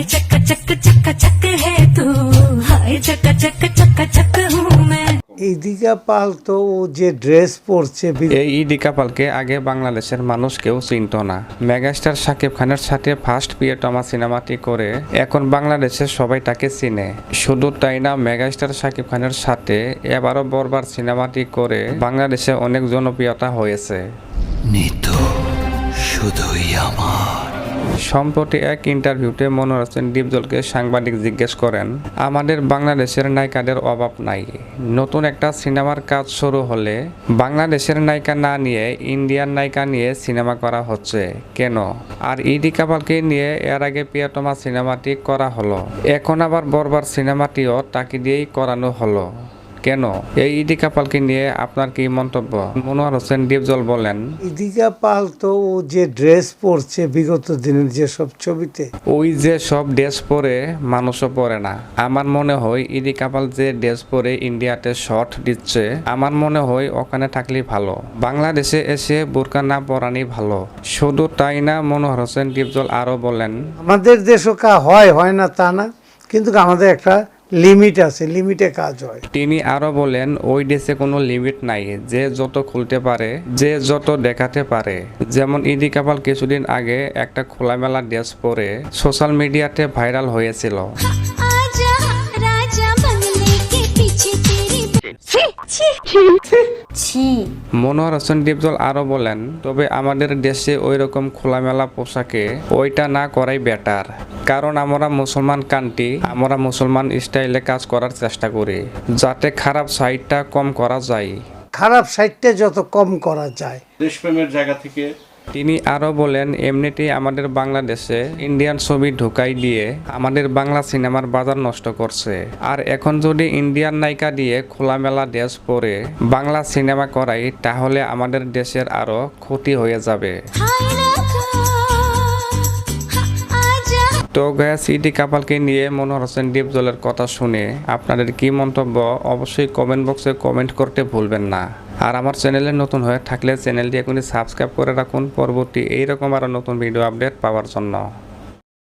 हाय चक्का चक है तू, हाय चक्का चक हूँ मैं। এই দীঘা পাল তো ও যে ড্রেস পরছে এই ইদিকা পালকে আগে বাংলাদেশের মানুষ কেউ চিনত না। মেগাস্টার শাকিব খানের সাথে ফার্স্ট প্রিয়তমা সিনেমাটি করে এখন বাংলাদেশে সবাই তাকে চিনে। শুধু তাই না, মেগাস্টার শাকিব খানের সাথে এবারও বরবার সিনেমাটি করে বাংলাদেশে অনেক জনপ্রিয়তা হয়েছে। নিতু শুধুই আমার। সম্প্রতি এক ইন্টারভিউতে মনোয়ার হোসেন ডিপজলকে সাংবাদিক জিজ্ঞেস করেন, আমাদের বাংলাদেশের নায়িকাদের অভাব নাই, নতুন একটা সিনেমার কাজ শুরু হলে বাংলাদেশের নায়িকা না নিয়ে ইন্ডিয়ান নায়িকা নিয়ে সিনেমা করা হচ্ছে কেন? আর ইদিকা পালকে নিয়ে এর আগে প্রিয়তমা সিনেমাটি করা হলো, এখন আবার বরবার সিনেমাটিও তাকে দিয়েই করানো হলো কেন? এই ইদিকা পালকে নিয়ে আপনার কি মন্তব্য? মনোয়ার হোসেন ডিপজল বলেন, দীঘা পাল তো ও যে ড্রেস পরছে বিগত দিনের যেসব ছবিতে, ওই যে সব ড্রেস পরে মানুষও পরে না। আমার মনে হয় ইদিকা পাল যে ড্রেস পরে ইন্ডিয়াতে শর্ট দিচ্ছে, আমার মনে হয় ওখানে থাকলেই ভালো, বাংলাদেশে এসে বোরকা না পরানি ভালো। শুধু তাই না, মনোয়ার হোসেন ডিপজল আরো বলেন, আমাদের দেশও হয় না তা না, কিন্তু আমাদের একটা লিমিট আছে, লিমিটে কাজ হয়। তিনি আরো বলেন, ওই ড্রেসে কোনো লিমিট নাই, যে যত খুলতে পারে, যে যত দেখাতে পারে। যেমন ইদিকা পাল কিছুদিন আগে একটা খোলামেলা ড্রেস পরে সোশ্যাল মিডিয়াতে ভাইরাল হয়েছিল। आजा राजा बंगले के पीछे तेरी छी। মনোয়ার হোসেন ডিপজল আরো বলেন, তবে আমাদের দেশে ওই রকম খোলামেলা পোশাকে ওইটা না করাই বেটার, কারণ আমরা মুসলমান কান্ট্রি, আমরা মুসলমান স্টাইলে কাজ করার চেষ্টা করি, যাতে খারাপ সাইডটা কম করা যায়, খারাপ সাইডটা যত কম করা যায়। দেশপ্রেমের জায়গা থেকে তিনি আরো বলেন, এমনিতেই আমাদের বাংলাদেশে ইন্ডিয়ান ছবি ঢুকাই দিয়ে আমাদের বাংলা সিনেমার বাজার নষ্ট করছে, আর এখন যদি ইন্ডিয়ান নায়িকা দিয়ে খোলামেলা ড্রেস পরে বাংলা সিনেমা করাই, তাহলে আমাদের দেশের আরো ক্ষতি হয়ে যাবে। তো গায়াস, ইদিকা পালকে নিয়ে মনোয়ার হোসেন ডিপজলের কথা শুনে আপনাদের কি মন্তব্য অবশ্যই কমেন্ট বক্সে কমেন্ট করতে ভুলবেন না। আর আমার চ্যানেলে নতুন হয়ে থাকলে চ্যানেলটি এখনই সাবস্ক্রাইব করে রাখুন পরবর্তী এইরকম আরও নতুন ভিডিও আপডেট পাওয়ার জন্য।